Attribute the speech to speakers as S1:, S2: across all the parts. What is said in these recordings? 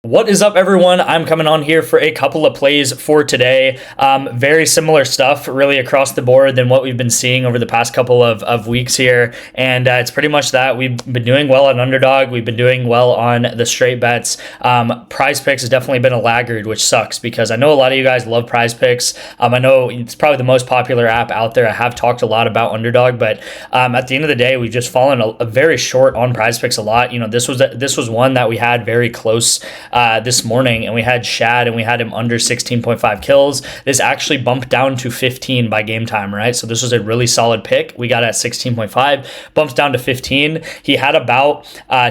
S1: What is up, everyone? I'm coming on here for a couple of plays for today. Very similar stuff really across the board than what we've been seeing over the past couple of weeks here. And it's pretty much that. We've been doing well on underdog. We've been doing well on the straight bets. Prizepicks has definitely been a laggard, which sucks because I know a lot of you guys love Prizepicks. I know it's probably the most popular app out there. I have talked a lot about underdog, but at the end of the day, we've just fallen a very short on Prizepicks a lot. You know, this was one that we had very close this morning, and we had Shad and we had him under 16.5 kills. This actually bumped down to 15 by game time, right? So this was a really solid pick. We got at 16.5, bumps down to 15. He had about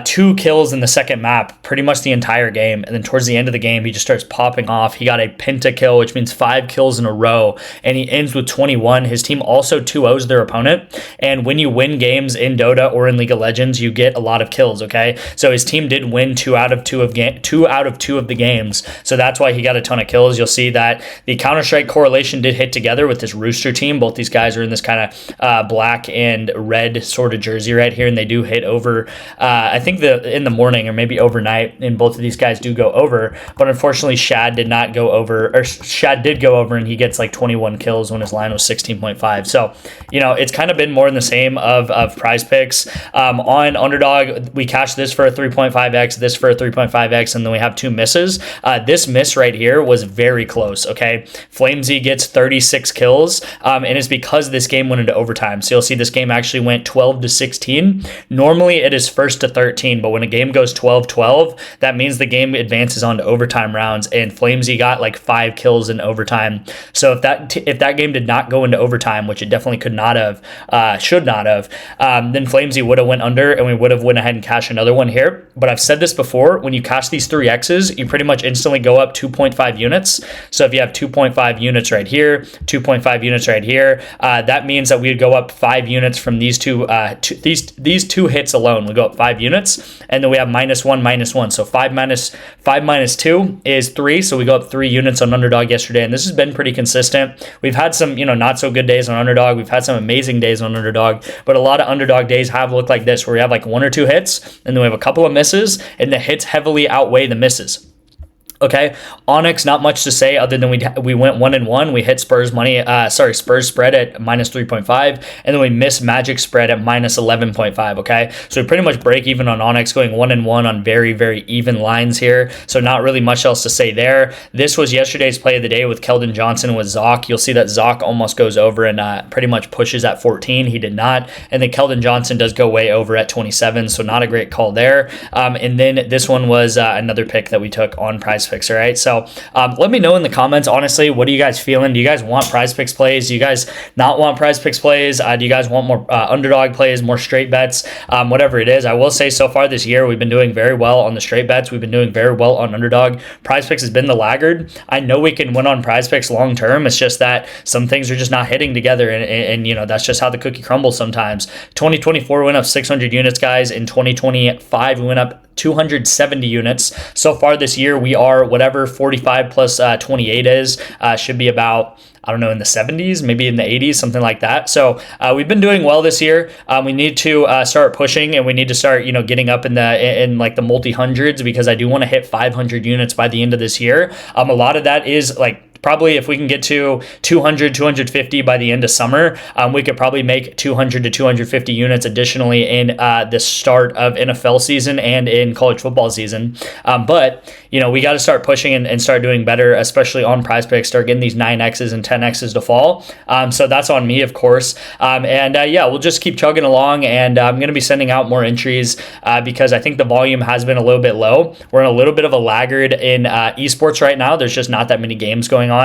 S1: 2 kills in the second map, pretty much the entire game. And then towards the end of the game, he just starts popping off. He got a pentakill, which means 5 kills in a row, and he ends with 21. His team also 2-0s their opponent. And when you win games in Dota or in League of Legends, you get a lot of kills, okay? So his team did win 2 out of 2 of the games. So that's why he got a ton of kills. You'll see that the Counter-Strike correlation did hit together with this Rooster team. Both these guys are in this kind of black and red sort of jersey right here, and they do hit over, I think in the morning or maybe overnight, and both of these guys do go over. But unfortunately, Shad did not go over, or Shad did go over, and he gets like 21 kills when his line was 16.5. So, you know, it's kind of been more in the same of Prizepicks. On underdog, we cashed this for a 3.5x, this for a 3.5x, and then we have 2 misses. This miss right here was very close, okay? Flamesy gets 36 kills, and it's because this game went into overtime. So you'll see this game actually went 12-16. Normally it is 1st to 13, but when a game goes 12-12, that means the game advances on to overtime rounds, and Flamesy got like 5 kills in overtime. So if that game did not go into overtime, which it definitely could not have, should not have, then Flamesy would have went under, and we would have went ahead and cashed another one here. But I've said this before, when you cash these 3Xs, you pretty much instantly go up 2.5 units. So if you have 2.5 units right here, 2.5 units right here, that means that we would go up 5 units from these these two hits alone. We go up 5 units, and then we have -1, So 5 minus 2 is 3. So we go up 3 units on underdog yesterday, and this has been pretty consistent. We've had some, not so good days on underdog. We've had some amazing days on underdog, but a lot of underdog days have looked like this, where we have like 1 or 2 hits, and then we have a couple of misses, and the hits heavily outweigh the misses. Okay, ONYX, not much to say other than we went 1-1. We hit Spurs spread at -3.5, and then we missed Magic spread at -11.5. Okay, so we pretty much break even on ONYX, going 1-1 on very, very even lines here. So not really much else to say there. This was yesterday's play of the day with Keldon Johnson with Zoc. You'll see that Zoc almost goes over and pretty much pushes at 14. He did not, and then Keldon Johnson does go way over at 27. So not a great call there. And then this one was another pick that we took on Prizepicks. All right, so let me know in the comments, honestly, what are you guys feeling? Do you guys want Prizepicks plays? Do you guys not want Prizepicks plays? Do you guys want more underdog plays, more straight bets, whatever it is? I will say so far this year, we've been doing very well on the straight bets. We've been doing very well on underdog. Prizepicks has been the laggard. I know we can win on Prizepicks long term. It's just that some things are just not hitting together, and that's just how the cookie crumbles sometimes. 2024 went up 600 units, guys. In 2025, we went up 270 units. So far this year, we are whatever 45 plus 28 is, should be about, I don't know, in the 70s, maybe in the 80s, something like that. So we've been doing well this year. We need to start pushing, and we need to start, getting up in like the multi-hundreds, because I do want to hit 500 units by the end of this year. A lot of that is like, probably if we can get to 200, 250 by the end of summer, we could probably make 200 to 250 units additionally in the start of NFL season and in college football season. But, we got to start pushing and start doing better, especially on Prizepicks, start getting these 9Xs and 10Xs to fall. So that's on me, of course. We'll just keep chugging along, and I'm going to be sending out more entries because I think the volume has been a little bit low. We're in a little bit of a laggard in esports right now. There's just not that many games going on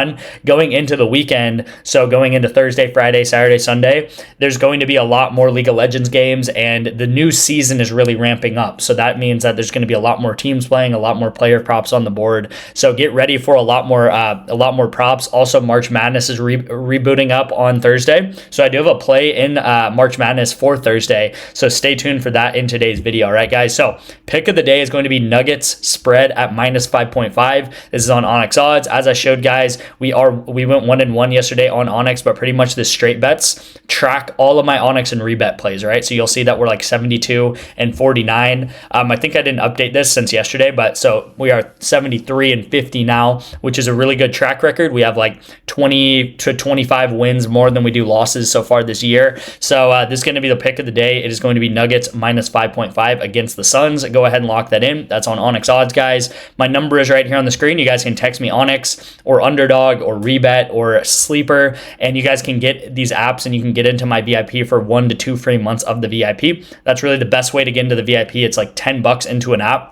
S1: going into the weekend. So going into Thursday, Friday, Saturday, Sunday, there's going to be a lot more League of Legends games, and the new season is really ramping up. So that means that there's going to be a lot more teams playing, a lot more player props on the board. So get ready for a lot more props. Also, March Madness is rebooting up on Thursday. So I do have a play in March Madness for Thursday. So stay tuned for that in today's video. All right, guys. So pick of the day is going to be Nuggets spread at -5.5. This is on ONYX odds. As I showed, guys, we went 1-1 yesterday on ONYX, but pretty much the straight bets track all of my ONYX and REBET plays, right? So you'll see that we're like 72 and 49. I think I didn't update this since yesterday, but so we are are 73-50 now, which is a really good track record. We have like 20 to 25 wins more than we do losses so far this year. So this is going to be the pick of the day. It is going to be Nuggets minus 5.5 against the Suns. Go ahead and lock that in. That's on ONYX odds, guys. My number is right here on the screen. You guys can text me ONYX or Underdog or REBET or Sleeper, and you guys can get these apps and you can get into my VIP for 1 to 2 free months of the VIP. That's really the best way to get into the VIP. It's like $10 into an app.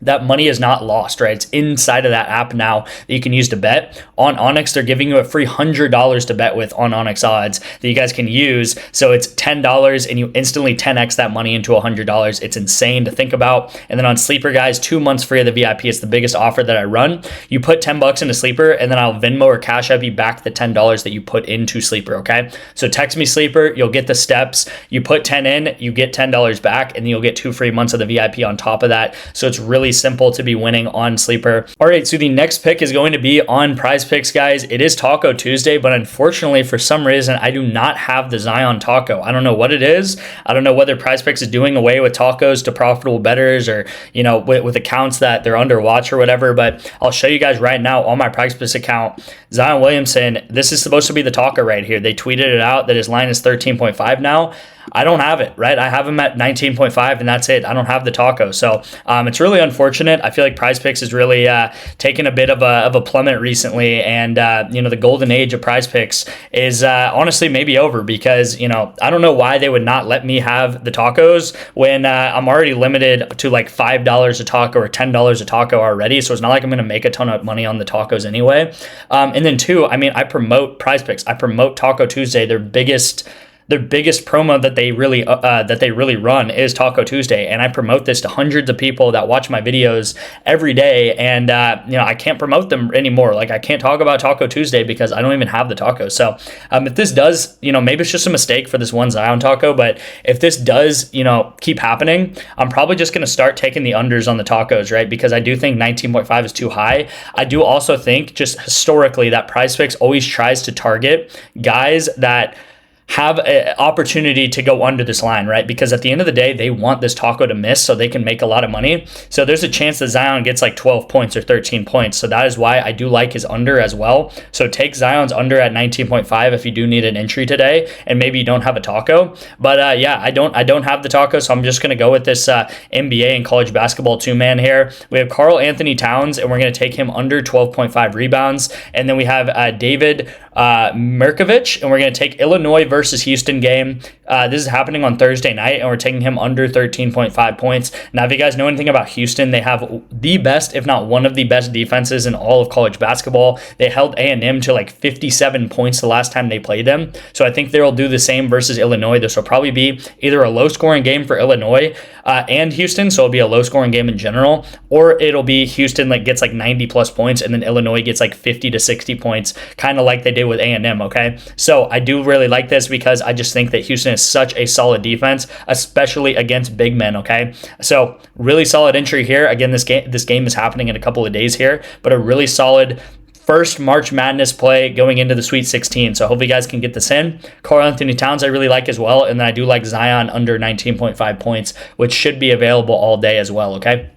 S1: That money is not lost, right? It's inside of that app now that you can use to bet. On ONYX, they're giving you a free $100 to bet with on ONYX odds that you guys can use. So it's $10 and you instantly 10x that money into $100. It's insane to think about. And then on Sleeper, guys, 2 months free of the VIP. It's the biggest offer that I run. You put $10 into Sleeper and then I'll Venmo or Cash App you back the $10 that you put into Sleeper, okay? So text me Sleeper, you'll get the steps. You put 10 in, you get $10 back, and then you'll get 2 free months of the VIP on top of that. So it's really simple to be winning on Sleeper. All right, so the next pick is going to be on Prizepicks, guys. It is Taco Tuesday, but unfortunately, for some reason, I do not have the Zion taco. I don't know what it is. I don't know whether Prizepicks is doing away with tacos to profitable bettors or, you know, with accounts that they're under watch or whatever, but I'll show you guys right now on my Prizepicks account. Zion Williamson, this is supposed to be the taco right here. They tweeted it out that his line is 13.5 now. I don't have it, right? I have him at 19.5 and that's it. I don't have the taco. So it's really unfortunate. I feel like Prizepicks has really taken a bit of a plummet recently. And, you know, the golden age of Prizepicks is honestly maybe over because, you know, I don't know why they would not let me have the tacos when I'm already limited to like $5 a taco or $10 a taco already. So it's not like I'm going to make a ton of money on the tacos anyway. And then two, I mean, I promote Prizepicks. I promote Taco Tuesday, their biggest promo that they really run is Taco Tuesday, and I promote this to hundreds of people that watch my videos every day, and you know, I can't promote them anymore. Like, I can't talk about Taco Tuesday because I don't even have the tacos. So if this does, you know, maybe it's just a mistake for this one Zion taco, but if this does, you know, keep happening, I'm probably just going to start taking the unders on the tacos, right? Because I do think 19.5 is too high. I do also think just historically that Prizepicks always tries to target guys that have an opportunity to go under this line, right? Because at the end of the day, they want this taco to miss so they can make a lot of money. So there's a chance that Zion gets like 12 points or 13 points. So that is why I do like his under as well. So take Zion's under at 19.5 if you do need an entry today and maybe you don't have a taco. But yeah, I don't have the taco, so I'm just going to go with this NBA and college basketball two-man here. We have Karl Anthony Towns, and we're going to take him under 12.5 rebounds. And then we have David Mirkovich, and we're going to take Illinois versus Houston game. This is happening on Thursday night, and we're taking him under 13.5 points. Now, if you guys know anything about Houston, they have the best, if not one of the best defenses in all of college basketball. They held A&M to like 57 points the last time they played them. So I think they'll do the same versus Illinois. This will probably be either a low-scoring game for Illinois and Houston, so it'll be a low-scoring game in general, or it'll be Houston like gets like 90-plus points, and then Illinois gets like 50 to 60 points, kind of like they did with A&M, okay? So I do really like this because I just think that Houston is such a solid defense, especially against big men, okay? So really solid entry here. Again, this game is happening in a couple of days here, but a really solid first March Madness play going into the Sweet 16. So I hope you guys can get this in. Karl Anthony Towns I really like as well, and then I do like Zion under 19.5 points, which should be available all day as well, okay?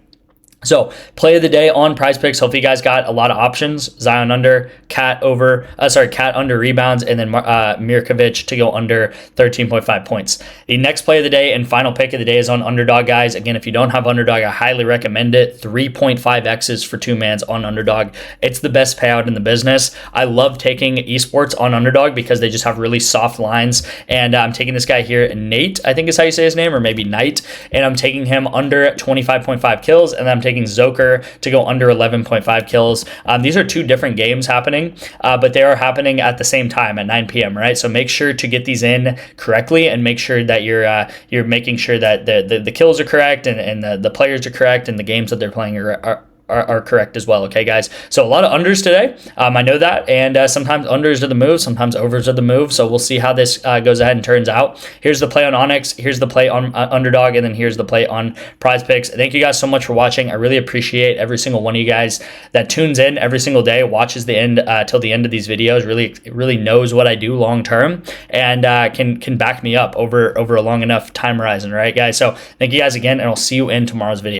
S1: So play of the day on Prizepicks. Hopefully you guys got a lot of options. Zion under, Cat under rebounds, and then Mirkovich to go under 13.5 points. The next play of the day and final pick of the day is on Underdog, guys. Again, if you don't have Underdog, I highly recommend it. 3.5 X's for two mans on Underdog. It's the best payout in the business. I love taking esports on Underdog because they just have really soft lines. And I'm taking this guy here, Nate, I think is how you say his name, or maybe Knight. And I'm taking him under 25.5 kills, and then I'm taking Zoker to go under 11.5 kills. These are two different games happening, but they are happening at the same time at 9 p.m., right? So make sure to get these in correctly and make sure that you're making sure that the kills are correct and the players are correct and the games that they're playing are correct as well, okay, guys? So a lot of unders today. I know that, and sometimes unders are the move, sometimes overs are the move, so we'll see how this goes ahead and turns out. Here's the play on ONYX, here's the play on Underdog, and then here's the play on Prizepicks. Thank you guys so much for watching. I really appreciate every single one of you guys that tunes in every single day, watches the end till the end of these videos, really knows what I do long term, and can back me up over a long enough time horizon, right, guys? So thank you guys again, and I'll see you in tomorrow's video.